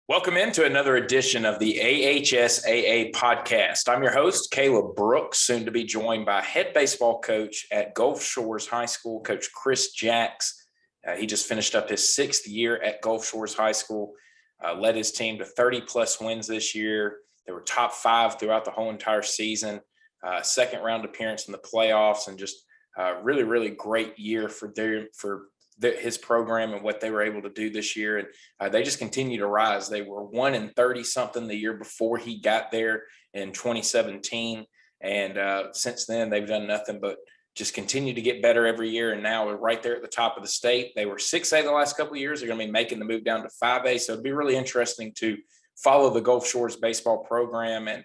Welcome into another edition of the AHSAA Podcast. I'm your host, Caleb Brooks, soon to be joined by head baseball coach at Gulf Shores High School, Coach Chris Jacks. He just finished up his sixth year at Gulf Shores High School, led his team to 30-plus wins this year. They were top five throughout the whole entire season, second round appearance in the playoffs, and just really, really great year for his program and what they were able to do this year. And they just continue to rise. They were 1-30-something the year before he got there in 2017. And since then, they've done nothing but just continue to get better every year. And now we're right there at the top of the state. They were 6A the last couple of years. They're going to be making the move down to 5A. So it'd be really interesting to follow the Gulf Shores baseball program and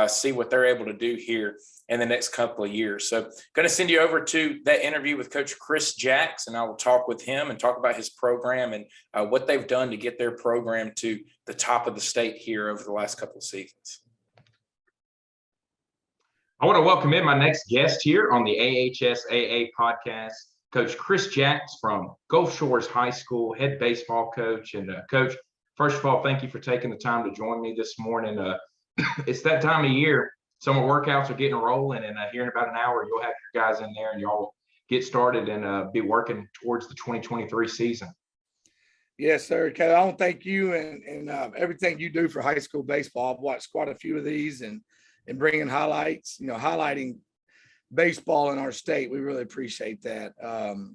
see what they're able to do here in the next couple of years. So going to send you over to that interview with Coach Chris Jacks, and I will talk with him and talk about his program and what they've done to get their program to the top of the state here over the last couple of seasons. I want to welcome in my next guest here on the AHSAA Podcast, Coach Chris Jacks from Gulf Shores High School, head baseball coach. And Coach, first of all, thank you for taking the time to join me this morning. It's that time of year. Summer workouts are getting rolling, and here in about an hour, you'll have your guys in there, and y'all get started and be working towards the 2023 season. Yes, sir. Caleb, I want to thank you and everything you do for high school baseball. I've watched quite a few of these and bringing highlights, highlighting baseball in our state. We really appreciate that.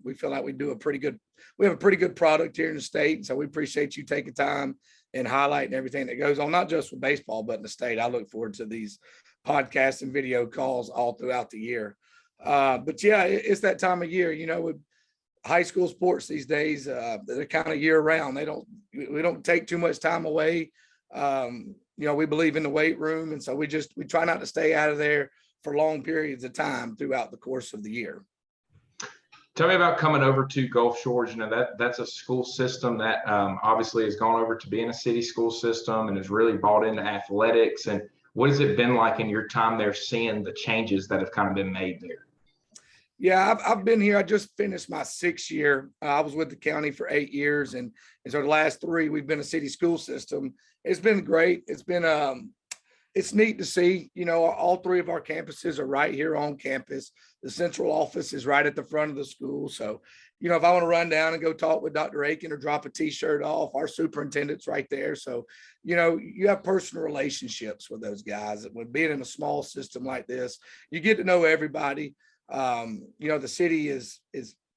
We feel like we have a pretty good product here in the state. And so we appreciate you taking time and highlighting everything that goes on, not just with baseball, but in the state. I look forward to these podcasts and video calls all throughout the year. But yeah, it's that time of year, with high school sports these days, they're kind of year round. We don't take too much time away. We believe in the weight room. And so we try not to stay out of there for long periods of time throughout the course of the year. Tell me about coming over to Gulf Shores. That's a school system that obviously has gone over to being a city school system and has really bought into athletics. And what has it been like in your time there, seeing the changes that have kind of been made there? Yeah, I've been here. I just finished my 6th year. I was with the county for 8 years. And so the last 3, we've been a city school system. It's been great. It's neat to see, all 3 of our campuses are right here on campus. The central office is right at the front of the school. So, if I want to run down and go talk with Dr. Aiken or drop a T-shirt off, our superintendent's right there. So, you have personal relationships with those guys. When being in a small system like this, you get to know everybody. The city is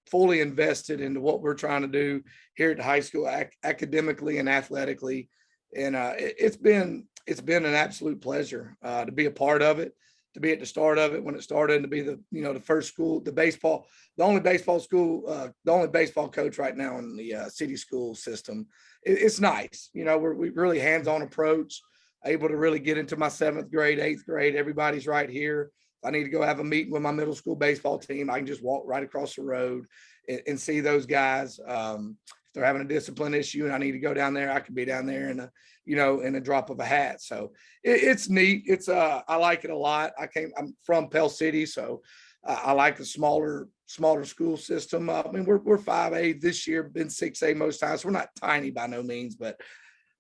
fully invested into what we're trying to do here at the high school, academically and athletically. And it's been an absolute pleasure to be a part of it, to be at the start of it when it started, and to be the first school, the only baseball coach right now in the city school system. It's nice. We really hands-on approach, able to really get into my 7th grade, 8th grade. Everybody's right here. If I need to go have a meeting with my middle school baseball team, I can just walk right across the road and see those guys. If they're having a discipline issue and I need to go down there, I can be down there in a drop of a hat. So it's neat. I like it a lot. I'm from Pell City, so I like the smaller school system. We're 5A this year, been 6A most times. So we're not tiny by no means, but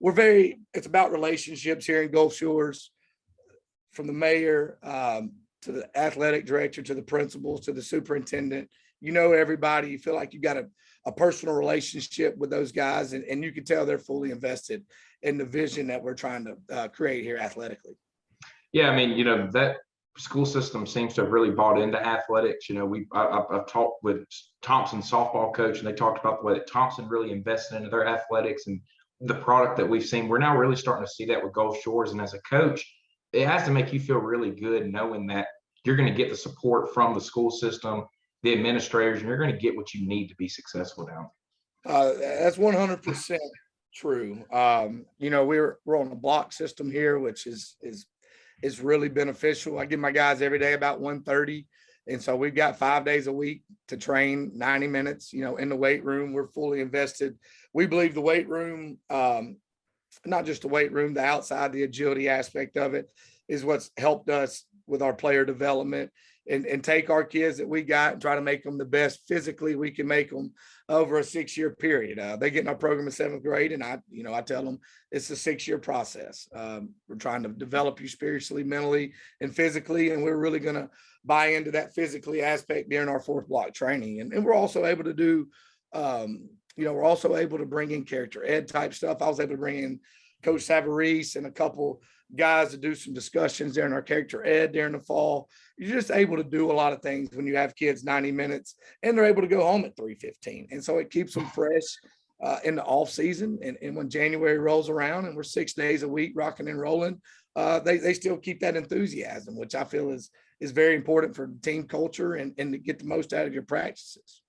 it's about relationships here in Gulf Shores, from the mayor to the athletic director, to the principals, to the superintendent. Everybody. You feel like you got a personal relationship with those guys, and you can tell they're fully invested in the vision that we're trying to create here athletically. Yeah, that school system seems to have really bought into athletics. I've talked with Thompson softball coach, and they talked about the way that Thompson really invested into their athletics and the product that we've seen. We're now really starting to see that with Gulf Shores, and as a coach, it has to make you feel really good knowing that you're going to get the support from the school system, the administrators, and you're going to get what you need to be successful down there. That's 100% true. We're on a block system here, which is really beneficial. I give my guys every day about 1:30. And so we've got 5 days a week to train 90 minutes, in the weight room. We're fully invested. We believe the weight room, not just the weight room, the outside, the agility aspect of it is what's helped us with our player development and take our kids that we got and try to make them the best physically we can make them, over a 6-year period. They get in our program in 7th grade, and I tell them it's a 6-year process. We're trying to develop you spiritually, mentally, and physically, and we're really going to buy into that physically aspect during our 4th block training. And we're also able to do, we're also able to bring in character ed type stuff. I was able to bring in Coach Savarese and a couple guys to do some discussions during our character ed during the fall. You're just able to do a lot of things when you have kids 90 minutes and they're able to go home at 3:15. And so it keeps them fresh in the off season. And when January rolls around and we're 6 days a week rocking and rolling, they still keep that enthusiasm, which I feel is very important for team culture and to get the most out of your practices.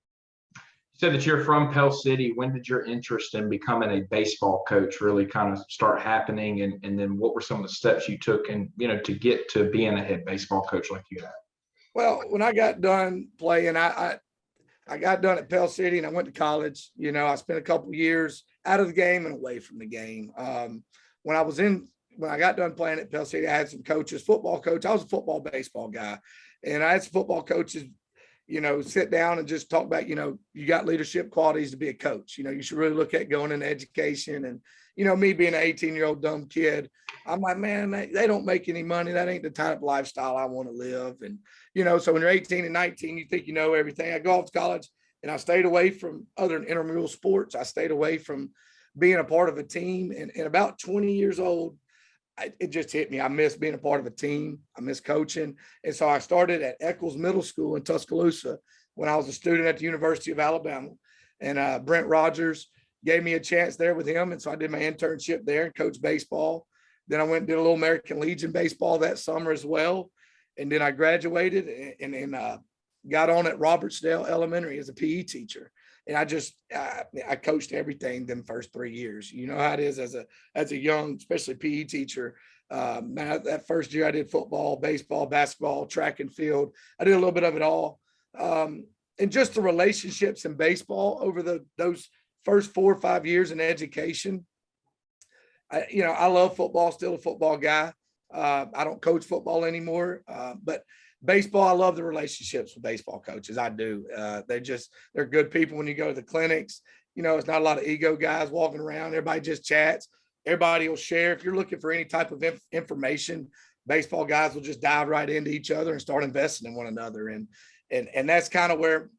You said that you're from Pell City. When did your interest in becoming a baseball coach really kind of start happening? And then what were some of the steps you took and, to get to being a head baseball coach like you have? Well, when I got done playing, I got done at Pell City and I went to college. I spent a couple of years out of the game and away from the game. When I got done playing at Pell City, I had some coaches, football coach. I was a football, baseball guy. And I had some football coaches, sit down and just talk about, you got leadership qualities to be a coach. You should really look at going into education. And, me being an 18-year-old dumb kid, I'm like, man, they don't make any money. That ain't the type of lifestyle I want to live. And, so when you're 18 and 19, you think you know everything. I go off to college and I stayed away from other intramural sports. I stayed away from being a part of a team. And about 20 years old, it just hit me. I miss being a part of a team. I miss coaching. And so I started at Eccles Middle School in Tuscaloosa when I was a student at the University of Alabama. And Brent Rogers gave me a chance there with him. And so I did my internship there and coached baseball. Then I went and did a little American Legion baseball that summer as well. And then I graduated and got on at Robertsdale Elementary as a PE teacher. And I coached everything them first 3 years. You know how it is as a young, especially PE teacher. That first year I did football, baseball, basketball, track and field. I did a little bit of it all. And just the relationships in baseball over those first 4 or 5 years in education. I love football, still a football guy. I don't coach football anymore, but baseball, I love the relationships with baseball coaches. I do. They're good people when you go to the clinics. It's not a lot of ego guys walking around. Everybody just chats. Everybody will share. If you're looking for any type of information, baseball guys will just dive right into each other and start investing in one another. And that's kind of where,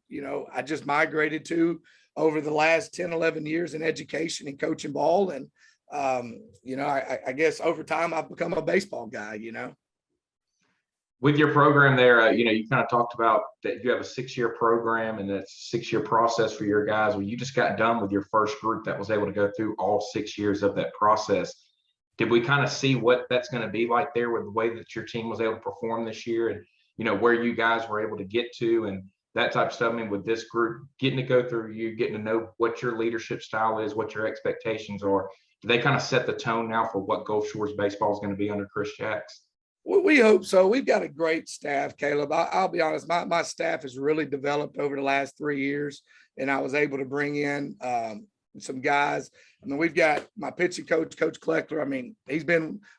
I just migrated to over the last 10, 11 years in education and coaching ball. And, I guess over time I've become a baseball guy, With your program there, you kind of talked about that you have a 6-year program and that's a 6-year process for your guys. Well, you just got done with your first group that was able to go through all 6 years of that process. Did we kind of see what that's going to be like there with the way that your team was able to perform this year and, where you guys were able to get to and that type of stuff? I mean, with this group, getting to go through you, getting to know what your leadership style is, what your expectations are, do they kind of set the tone now for what Gulf Shores baseball is going to be under Chris Jacks? Well, we hope so. We've got a great staff, Caleb. I'll be honest, my staff has really developed over the last 3 years, and I was able to bring in some guys. I mean, we've got my pitching coach, Coach Kleckler. I mean,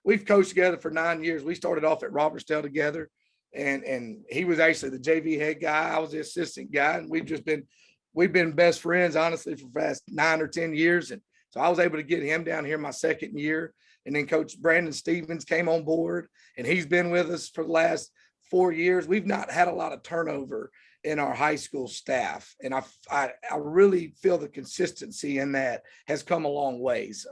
we've coached together for 9 years. We started off at Robertsdale together, and he was actually the JV head guy. I was the assistant guy, and we've been best friends, honestly, for the past 9 or 10 years. And so I was able to get him down here my second year. And then Coach Brandon Stevens came on board, and he's been with us for the last 4 years. We've not had a lot of turnover in our high school staff. And I really feel the consistency in that has come a long ways.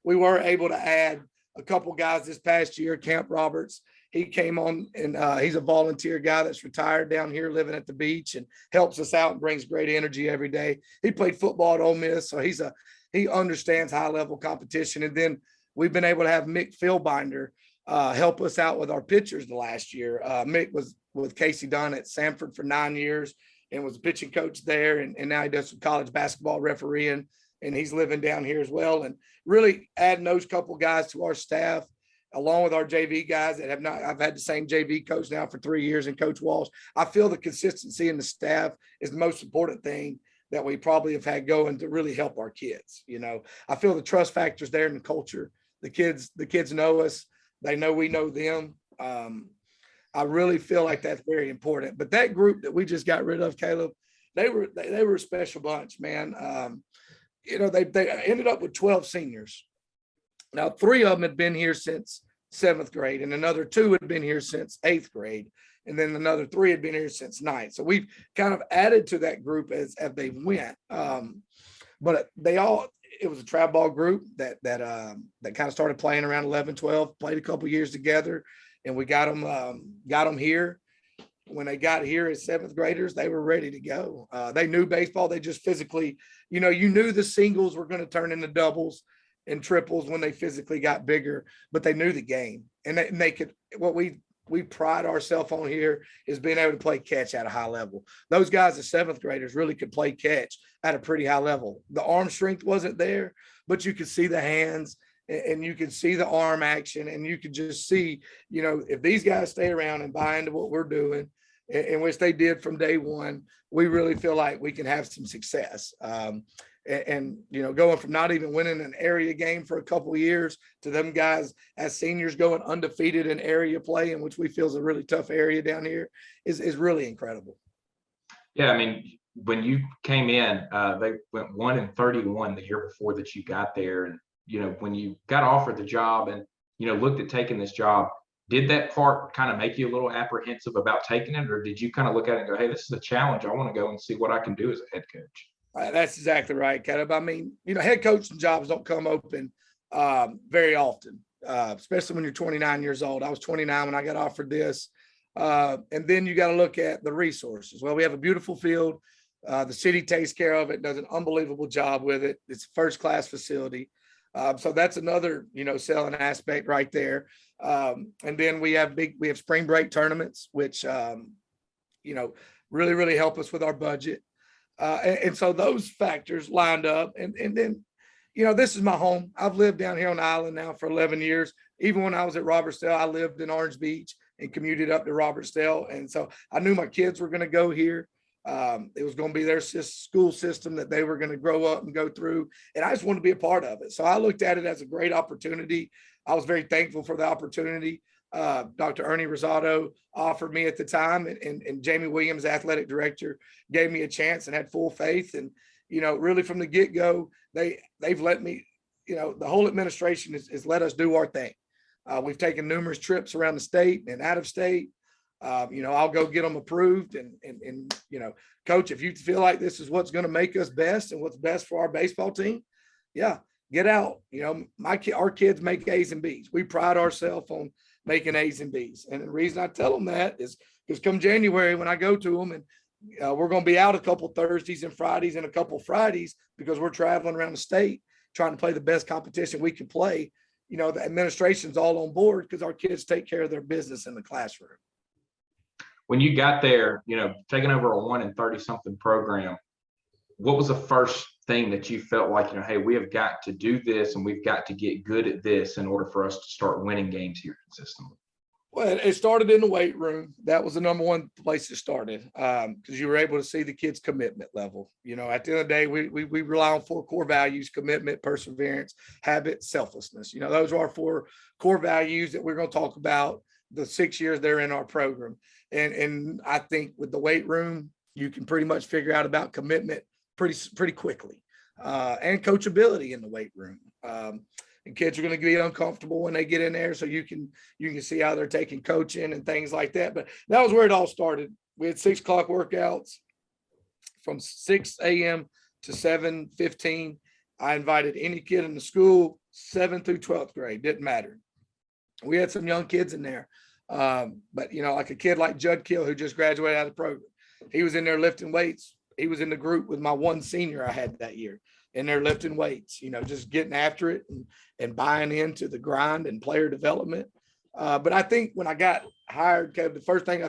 We were able to add a couple guys this past year. Camp Roberts, he came on, and he's a volunteer guy that's retired down here living at the beach and helps us out and brings great energy every day. He played football at Ole Miss, so he understands high-level competition. And then we've been able to have Mick Philbinder help us out with our pitchers the last year. Mick was with Casey Dunn at Sanford for 9 years and was a pitching coach there. And now he does some college basketball refereeing, and he's living down here as well. And really adding those couple guys to our staff, along with our JV guys that I've had the same JV coach now for 3 years, and Coach Walsh. I feel the consistency in the staff is the most important thing that we probably have had going to really help our kids. I feel the trust factors there in the culture. The kids know us. They know we know them. I really feel like that's very important. But that group that we just got rid of, Caleb, they were a special bunch, man. They ended up with 12 seniors. Now, 3 of them had been here since 7th grade, and another 2 had been here since 8th grade, and then another 3 had been here since 9th. So we've kind of added to that group as they went. But it was a trap ball group that kind of started playing around 11, 12, played a couple years together, and we got them here. When they got here as 7th graders, they were ready to go. They knew baseball. They just physically, you knew the singles were going to turn into doubles and triples when they physically got bigger, but they knew the game, and they could. What we pride ourselves on here is being able to play catch at a high level. Those guys, the 7th graders, really could play catch at a pretty high level. The arm strength wasn't there, but you could see the hands and you could see the arm action, and you could just see, if these guys stay around and buy into what we're doing, in which they did from day one, we really feel like we can have some success. And going from not even winning an area game for a couple of years to them guys as seniors going undefeated in area play, in which we feel is a really tough area down here, is really incredible. Yeah, I mean, when you came in, they went 1-31 the year before that you got there, and when you got offered the job and looked at taking this job, did that part kind of make you a little apprehensive about taking it, or did you kind of look at it and go, hey, this is a challenge, I want to go and see what I can do as a head coach? That's exactly right, Caleb. I mean, head coaching jobs don't come open very often, especially when you're 29 years old. I was 29 when I got offered this. And then you got to look at the resources. Well, we have a beautiful field. The city takes care of it, does an unbelievable job with it. It's a first-class facility. So that's another, selling aspect right there. And then we have spring break tournaments, which, really, really help us with our budget. And so those factors lined up, and then, this is my home. I've lived down here on the island now for 11 years. Even when I was at Robertsdale, I lived in Orange Beach and commuted up to Robertsdale. And so I knew my kids were going to go here. It was going to be their school system that they were going to grow up and go through. And I just wanted to be a part of it. So I looked at it as a great opportunity. I was very thankful for the opportunity. Dr. Ernie Rosado offered me at the time, and Jamie Williams, athletic director, gave me a chance and had full faith. And, really from the get-go, they've let me, the whole administration has let us do our thing. We've taken numerous trips around the state and out of state. I'll go get them approved, and coach, if you feel like this is what's going to make us best and what's best for our baseball team, yeah, get out. Our kids make A's and B's. We pride ourselves on making A's and B's. And the reason I tell them that is because come January, when I go to them, and we're going to be out a couple Thursdays and Fridays and a couple Fridays because we're traveling around the state trying to play the best competition we can play. The administration's all on board because our kids take care of their business in the classroom. When you got there, taking over a 1-30 something program, what was the first thing that you felt like, hey, we have got to do this and we've got to get good at this in order for us to start winning games here consistently? Well, it started in the weight room. That was the number one place it started, because you were able to see the kids' commitment level. At the end of the day, we rely on 4 core values: commitment, perseverance, habit, selflessness. Those are our 4 core values that we're going to talk about the 6 years they're in our program. And I think with the weight room, you can pretty much figure out about commitment pretty quickly, and coachability in the weight room. And kids are going to be uncomfortable when they get in there, so you can see how they're taking coaching and things like that. But that was where it all started. We had 6 o'clock workouts from 6 a.m. to 7:15. I invited any kid in the school, 7th through 12th grade, didn't matter. We had some young kids in there, but like a kid like Judd Kill, who just graduated out of the program, he was in there lifting weights. He was in the group with my one senior I had that year. And they're lifting weights, just getting after it and buying into the grind and player development. But I think when I got hired, Kev, the only thing I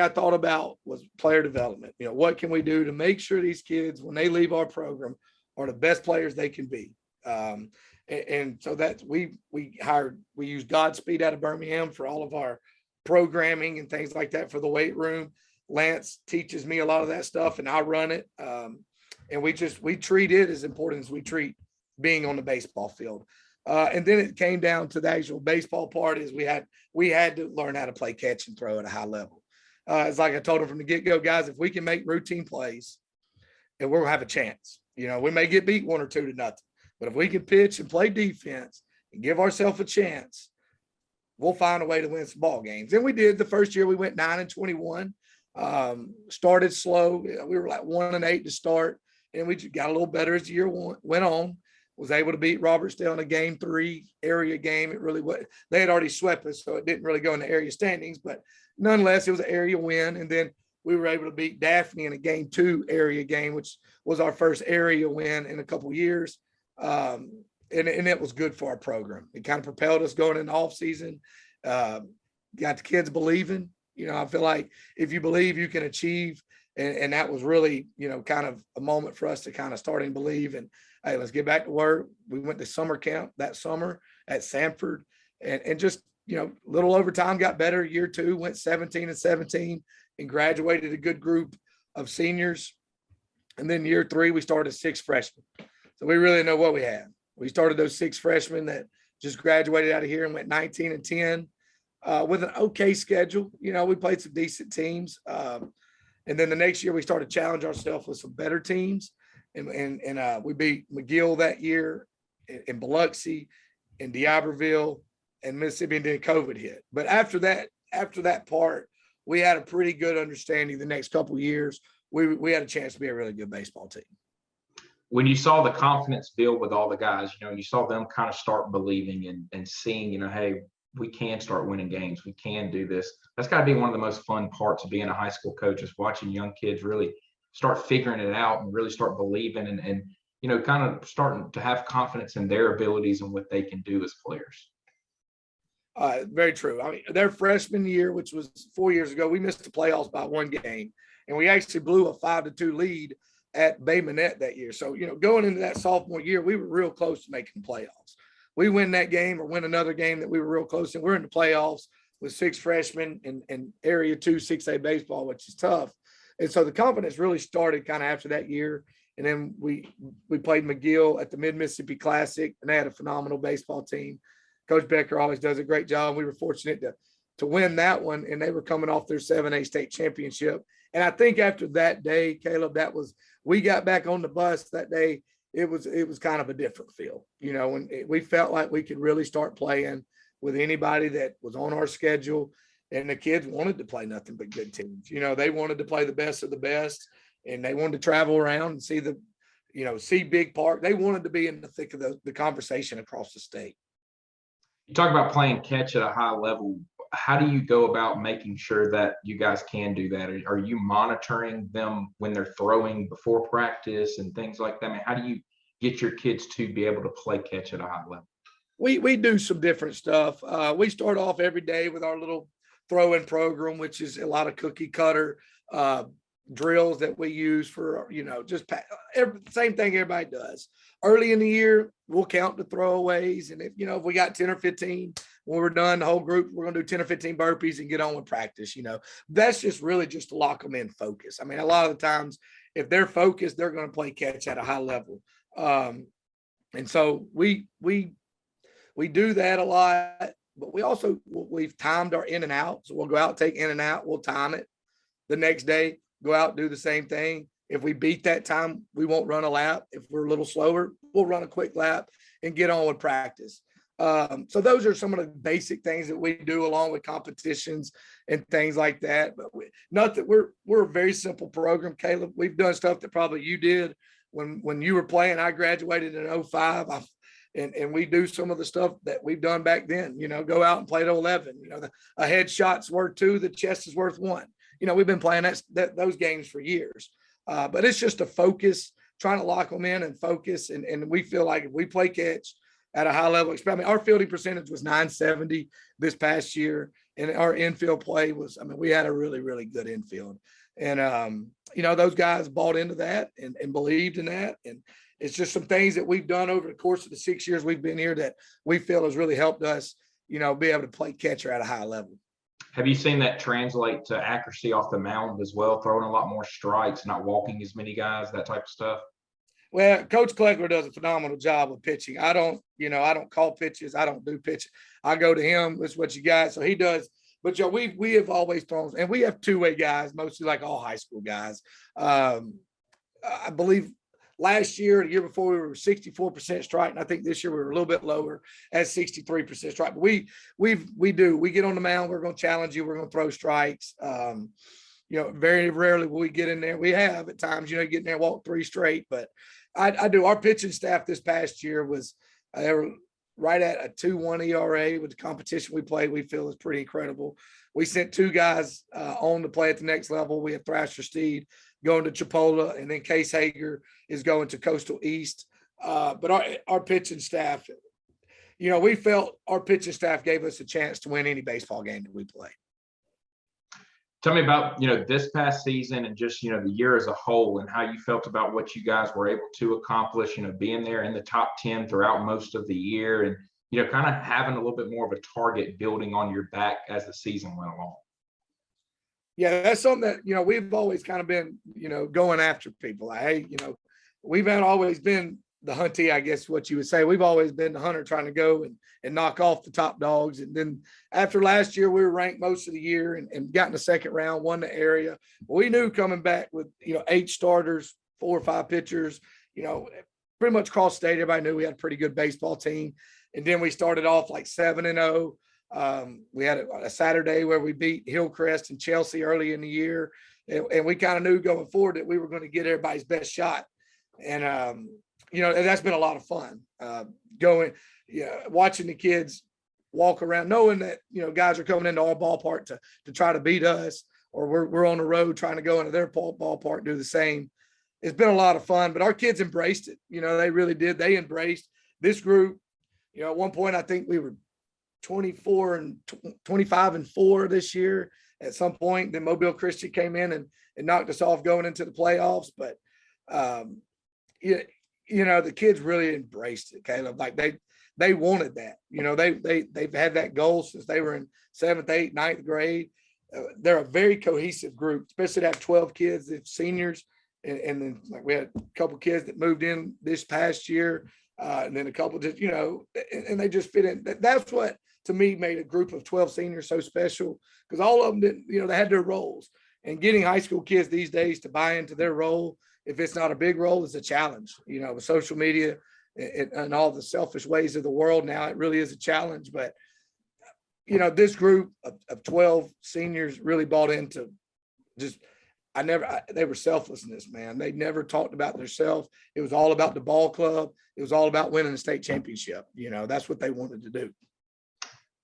thought about was player development. What can we do to make sure these kids, when they leave our program, are the best players they can be? And so that's, we used Godspeed out of Birmingham for all of our programming and things like that for the weight room. Lance teaches me a lot of that stuff, and I run it. And we treat it as important as we treat being on the baseball field. And then it came down to the actual baseball part is we had to learn how to play catch and throw at a high level. It's like I told them from the get-go, guys, if we can make routine plays, and we'll have a chance. We may get beat 1-2-0, but if we can pitch and play defense and give ourselves a chance, we'll find a way to win some ball games. And we did. The first year we went 9-21. Started slow. We were like 1-8 to start, and we just got a little better as the year went on. Was able to beat Robertsdale in a game 3 area game. It really was. They had already swept us, so it didn't really go in the area standings, but nonetheless, it was an area win. And then we were able to beat Daphne in a game 2 area game, which was our first area win in a couple of years. And it was good for our program. It kind of propelled us going into off season. Got the kids believing. I feel like if you believe, you can achieve. And that was really, kind of a moment for us to kind of start and believe. And hey, let's get back to work. We went to summer camp that summer at Sanford, and just, little over time got better. Year 2 went 17-17 and graduated a good group of seniors. And then year 3, we started 6 freshmen. So we really know what we had. We started those 6 freshmen that just graduated out of here and went 19-10 with an okay schedule. We played some decent teams. And then the next year we started to challenge ourselves with some better teams. And we beat McGill that year, in Biloxi, in D'Iberville, and Mississippi, and then COVID hit. But after that part, we had a pretty good understanding the next couple of years. We had a chance to be a really good baseball team. When you saw the confidence build with all the guys, you saw them kind of start believing and seeing, hey, we can start winning games. We can do this. That's got to be one of the most fun parts of being a high school coach, is watching young kids really start figuring it out and really start believing and kind of starting to have confidence in their abilities and what they can do as players. Very true. I mean, their freshman year, which was 4 years ago, we missed the playoffs by 1 game, and we actually blew a 5-2 lead at Bay Minette that year. So, going into that sophomore year, we were real close to making playoffs. We win that game or win another game that we were real close, and we're in the playoffs with 6 freshmen and Area 2 6A baseball, which is tough. And so the confidence really started kind of after that year. And then we played McGill at the Mid-Mississippi Classic, and they had a phenomenal baseball team. Coach Becker always does a great job. We were fortunate to win that one, and they were coming off their 7A state championship. And I think after that day, Caleb, we got back on the bus that day. It was kind of a different feel, when we felt like we could really start playing with anybody that was on our schedule, and the kids wanted to play nothing but good teams. They wanted to play the best of the best, and they wanted to travel around and see Big Park. They wanted to be in the thick of the conversation across the state. You talk about playing catch at a high level. How do you go about making sure that you guys can do that? Are you monitoring them when they're throwing before practice and things like that? I mean, how do you get your kids to be able to play catch at a high level? We do some different stuff. We start off every day with our little throw-in program, which is a lot of cookie cutter drills that we use for, same thing everybody does. Early in the year, we'll count the throwaways. And if we got 10 or 15, when we're done, the whole group, we're going to do 10 or 15 burpees and get on with practice. That's just really just to lock them in focus. I mean, a lot of the times, if they're focused, they're going to play catch at a high level. And so we do that a lot, but we've timed our in and out. So we'll go out, take in and out. We'll time it. The next day, go out, do the same thing. If we beat that time, we won't run a lap. If we're a little slower, we'll run a quick lap and get on with practice. So those are some of the basic things that we do, along with competitions and things like that. But we're a very simple program, Caleb. We've done stuff that probably you did when you were playing. I graduated in 2005. And we do some of the stuff that we've done back then, go out and play to 11, a headshot's worth 2, the chest is worth 1. We've been playing those games for years, but it's just a focus, trying to lock them in and focus. And we feel like if we play catch at a high level, our fielding percentage was .970 this past year. And our infield play was, we had a really, really good infield. And, those guys bought into that and believed in that. And it's just some things that we've done over the course of the 6 years we've been here that we feel has really helped us, be able to play catcher at a high level. Have you seen that translate to accuracy off the mound as well, throwing a lot more strikes, not walking as many guys, that type of stuff? Well, Coach Kleckler does a phenomenal job of pitching. I don't call pitches. I don't do pitching. I go to him. This is what you got. So he does. But yeah, we have always thrown, and we have two-way guys, mostly like all high school guys. I believe last year, the year before, we were 64% strike, and I think this year we were a little bit lower at 63% strike. But we get on the mound, we're going to challenge you, we're going to throw strikes. Very rarely will we get in there. We have at times, get in there and walk 3 straight, but I do. Our pitching staff this past year was they were right at a 2.1 ERA with the competition we played. We feel is pretty incredible. We sent 2 guys on to play at the next level. We have Thrasher Steed going to Chipola, and then Case Hager is going to Coastal East. But our pitching staff, we felt our pitching staff gave us a chance to win any baseball game that we play. Tell me about, this past season and just, the year as a whole, and how you felt about what you guys were able to accomplish, being there in the top 10 throughout most of the year, and, kind of having a little bit more of a target building on your back as the season went along. Yeah, that's something that, we've always kind of been, going after people. Like, hey, we've always been the huntee, I guess what you would say. We've always been the hunter trying to go and knock off the top dogs. And then after last year, we were ranked most of the year and got in the second round, won the area. But we knew coming back with, 8 starters, 4 or 5 pitchers, pretty much across the state, everybody knew we had a pretty good baseball team. And then we started off like 7-0. We had a Saturday where we beat Hillcrest and Chelsea early in the year. And we kind of knew going forward that we were going to get everybody's best shot. And, and that's been a lot of fun watching the kids walk around, knowing that, guys are coming into our ballpark to try to beat us, or we're on the road trying to go into their ballpark, do the same. It's been a lot of fun, but our kids embraced it. They really did. They embraced this group. At one point, I think we were 25-4 this year at some point. Then Mobile Christian came in and knocked us off going into the playoffs. But, the kids really embraced it, Caleb. Like they wanted that. They've had that goal since they were in 7th, 8th, 9th grade. They're a very cohesive group, especially to have 12 kids, the seniors. And then like we had a couple kids that moved in this past year. And then a couple just, and they just fit in. That's what, to me, made a group of 12 seniors so special, because all of them didn't, they had their roles. And getting high school kids these days to buy into their role, if it's not a big role, it's a challenge. With social media and all the selfish ways of the world now, it really is a challenge. But, this group of 12 seniors really bought into just, they were selflessness, man. They never talked about themselves. It was all about the ball club. It was all about winning the state championship. That's what they wanted to do.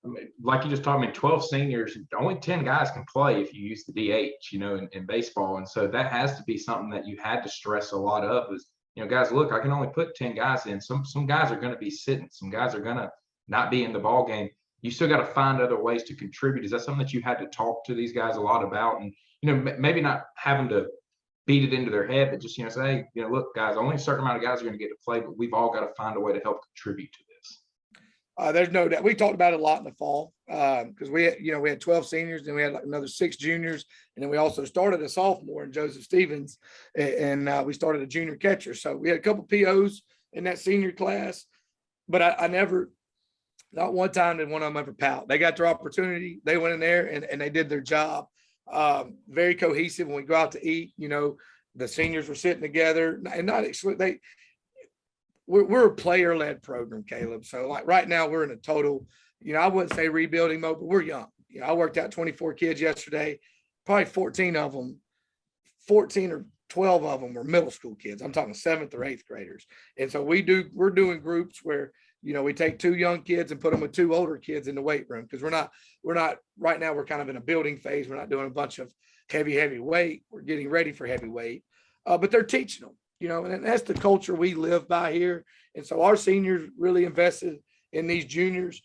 I mean, like you just told me, 12 seniors, only 10 guys can play if you use the DH, in baseball. And so that has to be something that you had to stress a lot of is, guys, look, I can only put 10 guys in. Some guys are going to be sitting. Some guys are going to not be in the ball game. You still got to find other ways to contribute. Is that something that you had to talk to these guys a lot about? And, maybe not having to beat it into their head, but just, say, look, guys, only a certain amount of guys are going to get to play, but we've all got to find a way to help contribute to this. There's no doubt. We talked about it a lot in the fall because we had 12 seniors, and we had like another 6 juniors, and then we also started a sophomore in Joseph Stevens, and we started a junior catcher. So we had a couple POs in that senior class, but I never, not one time did one of them ever pout. They got their opportunity. They went in there and they did their job. Very cohesive. When we go out to eat, the seniors were sitting together, and not we're a player-led program, Caleb. So like right now we're in a total, I wouldn't say rebuilding mode, but we're young. I worked out 24 kids yesterday, probably 14 or 12 of them were middle school kids. I'm talking 7th or 8th graders. And so we're doing groups where, we take 2 young kids and put them with 2 older kids in the weight room, because we're not right now, we're kind of in a building phase. We're not doing a bunch of heavy weight. We're getting ready for heavyweight, but they're teaching them, and that's the culture we live by here. And so our seniors really invested in these juniors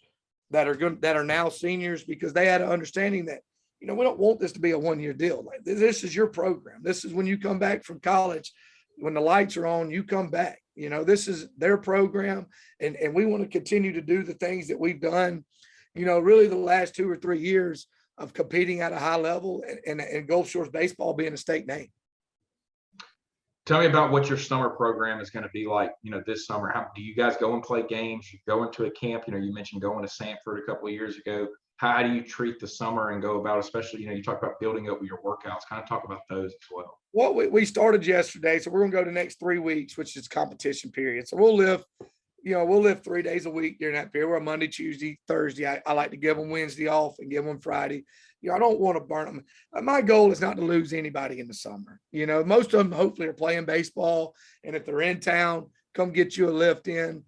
that are now seniors, because they had an understanding that, we don't want this to be a 1-year deal. Like, this is your program. This is when you come back from college, when the lights are on, you come back. This is their program, and we want to continue to do the things that we've done, really the last 2 or 3 years of competing at a high level, and Gulf Shores baseball being a state name. Tell me about what your summer program is going to be like, this summer. How do you guys go and play games? You go into a camp, you mentioned going to Sanford a couple of years ago. how do you treat the summer and go about, especially, you talk about building up your workouts, kind of talk about those as well. Well, we started yesterday, so we're going to go the next 3 weeks, which is competition period. So we'll live 3 days a week during that period. We're Monday, Tuesday, Thursday. I like to give them Wednesday off and give them Friday. I don't want to burn them. My goal is not to lose anybody in the summer. Most of them hopefully are playing baseball, and if they're in town, come get you a lift in.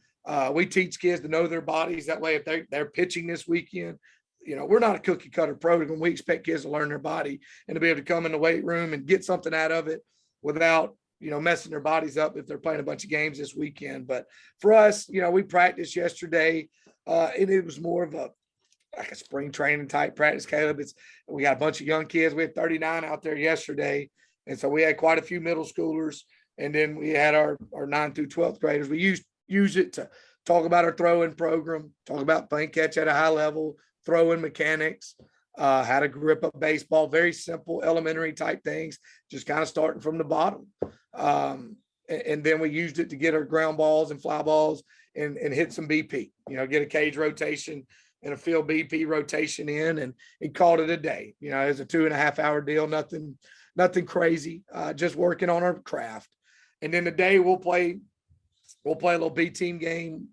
We teach kids to know their bodies. That way, if they're pitching this weekend, we're not a cookie cutter program. We expect kids to learn their body and to be able to come in the weight room and get something out of it without, messing their bodies up if they're playing a bunch of games this weekend. But for us, we practiced yesterday, and it was more of a spring training type practice, Caleb. We got a bunch of young kids. We had 39 out there yesterday. And so we had quite a few middle schoolers. And then we had our 9th through 12th graders. We use it to talk about our throwing program, talk about playing catch at a high level, throwing mechanics, how to grip a baseball, very simple elementary type things, just kind of starting from the bottom. And then we used it to get our ground balls and fly balls and hit some BP, get a cage rotation and a field BP rotation in, and called it a day. It was a 2.5 hour deal, nothing crazy, just working on our craft. And then today we'll play a little B team game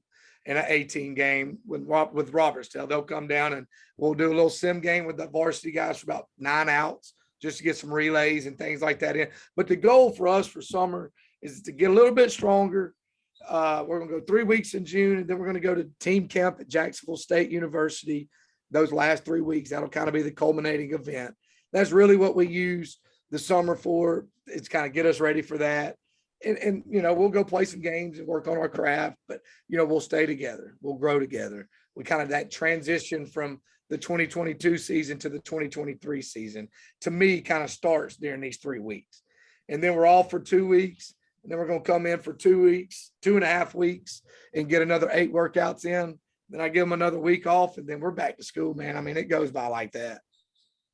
and an A team game with Robertstown. They'll come down and we'll do a little sim game with the varsity guys for about 9 outs, just to get some relays and things like that in. But the goal for us for summer is to get a little bit stronger. We're going to go 3 weeks in June, and then we're going to go to team camp at Jacksonville State University. Those last 3 weeks, that'll kind of be the culminating event. That's really what we use the summer for. It's kind of get us ready for that. And we'll go play some games and work on our craft, but, we'll stay together. We'll grow together. We kind of that transition from the 2022 season to the 2023 season, to me, kind of starts during these 3 weeks. And then we're off for 2 weeks. And then we're going to come in for 2 weeks, 2.5 weeks, and get another 8 workouts in. Then I give them another week off, and then we're back to school, man. I mean, it goes by like that.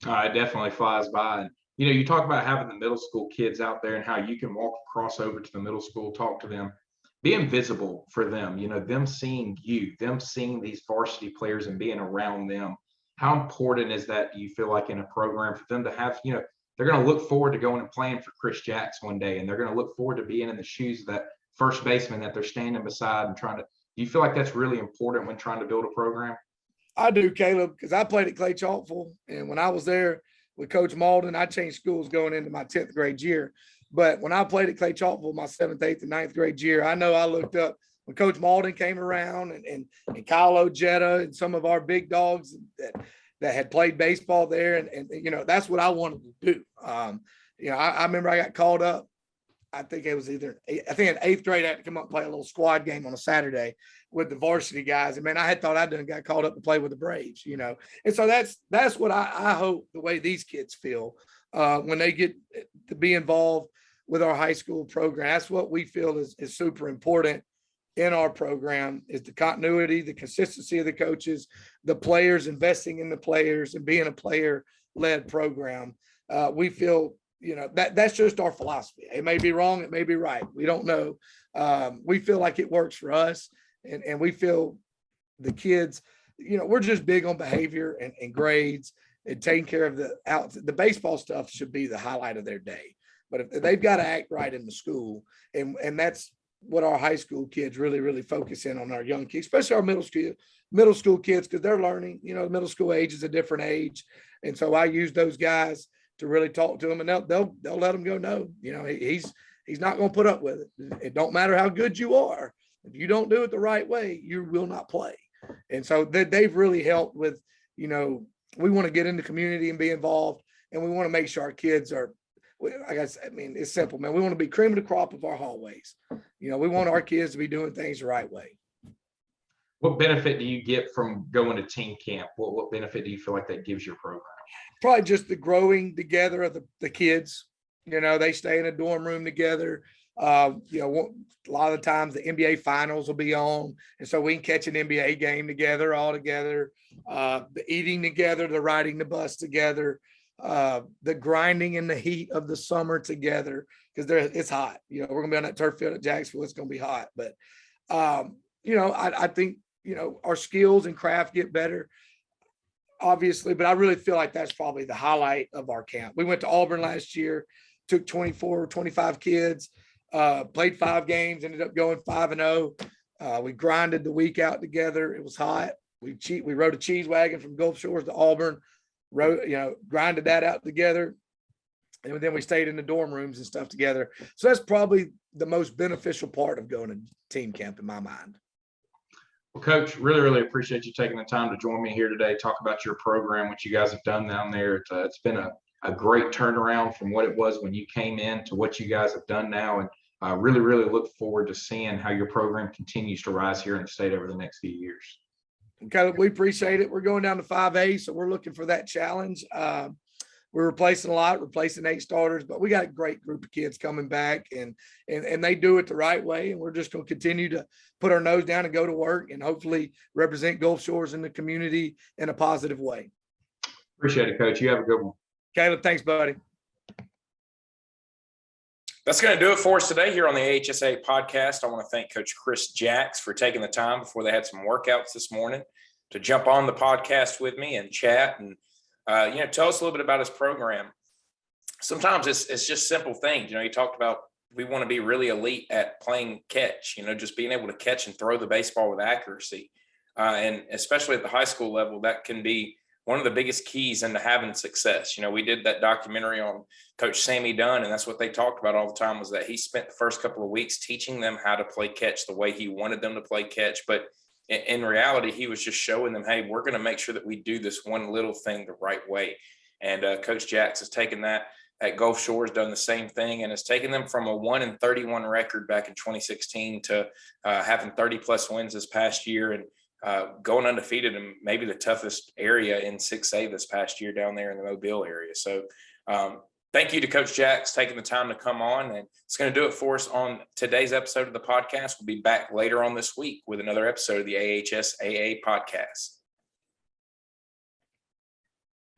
It definitely flies by. And, you talk about having the middle school kids out there and how you can walk across over to the middle school, talk to them, being visible for them, them seeing you, them seeing these varsity players and being around them. How important is that, do you feel like, in a program for them to have, they're going to look forward to going and playing for Chris Jacks one day, and they're going to look forward to being in the shoes of that first baseman that they're standing beside and trying to. Do you feel like that's really important when trying to build a program? I do, Caleb, because I played at Clay Chalkville, and when I was there with Coach Malden, I changed schools going into my 10th grade year. But when I played at Clay Chalkville, my 7th, 8th, and 9th grade year, I know I looked up when Coach Malden came around and Kyle Ojeda and some of our big dogs that had played baseball there. And that's what I wanted to do. I remember I got called up. I think it was in 8th grade, I had to come up and play a little squad game on a Saturday with the varsity guys. And man, I had thought I'd done got called up to play with the Braves, And so that's what I hope the way these kids feel when they get to be involved with our high school program. That's what we feel is super important in our program, is the continuity, the consistency of the coaches, the players, investing in the players, and being a player-led program. We feel, that's just our philosophy. It may be wrong, it may be right. We don't know. We feel like it works for us, and we feel the kids, we're just big on behavior and grades and taking care of the baseball stuff should be the highlight of their day. But if they've got to act right in the school, and that's what our high school kids really, really focus in on, our young kids, especially our middle school kids, because they're learning, middle school age is a different age. And so I use those guys to really talk to them, and they'll let them go, no, he's not going to put up with it. It don't matter how good you are. If you don't do it the right way, you will not play. And so they've really helped with, we want to get in the community and be involved, and we want to make sure our kids are, it's simple, man. We want to be cream of the crop of our hallways. We want our kids to be doing things the right way. What benefit do you get from going to team camp? What benefit do you feel like that gives your program? Probably just the growing together of the kids. They stay in a dorm room together. A lot of the times the NBA finals will be on, and so we can catch an NBA game together, all together. The eating together, the riding the bus together, the grinding in the heat of the summer together, because it's hot. We're gonna be on that turf field at Jacksonville. It's gonna be hot, but I think our skills and craft get better. obviously, but I really feel like that's probably the highlight of our camp. We went to Auburn last year, took 24, 25 kids, played 5 games, ended up going 5-0. We grinded the week out together. It was hot. We rode a cheese wagon from Gulf Shores to Auburn, grinded that out together. And then we stayed in the dorm rooms and stuff together. So that's probably the most beneficial part of going to team camp in my mind. Well, Coach, really, really appreciate you taking the time to join me here today, talk about your program, what you guys have done down there. It's been a great turnaround from what it was when you came in to what you guys have done now. And I really, really look forward to seeing how your program continues to rise here in the state over the next few years. Caleb, we appreciate it. We're going down to 5A, so we're looking for that challenge. We're replacing 8 starters, but we got a great group of kids coming back, and they do it the right way. And we're just going to continue to put our nose down and go to work and hopefully represent Gulf Shores in the community in a positive way. Appreciate it, Coach. You have a good one. Caleb, thanks, buddy. That's going to do it for us today here on the AHSAA podcast. I want to thank Coach Chris Jacks for taking the time before they had some workouts this morning to jump on the podcast with me and chat and tell us a little bit about his program. Sometimes it's just simple things. He talked about we want to be really elite at playing catch, just being able to catch and throw the baseball with accuracy. And especially at the high school level, that can be one of the biggest keys into having success. We did that documentary on Coach Sammy Dunn, and that's what they talked about all the time, was that he spent the first couple of weeks teaching them how to play catch the way he wanted them to play catch. But in reality, he was just showing them, hey, we're going to make sure that we do this one little thing the right way. And Coach Jacks has taken that at Gulf Shores, done the same thing, and has taken them from a 1-31 record back in 2016 to having 30-plus wins this past year and going undefeated in maybe the toughest area in 6A this past year down there in the Mobile area. So thank you to Coach Jacks taking the time to come on, and it's going to do it for us on today's episode of the podcast. We'll be back later on this week with another episode of the AHSAA Podcast.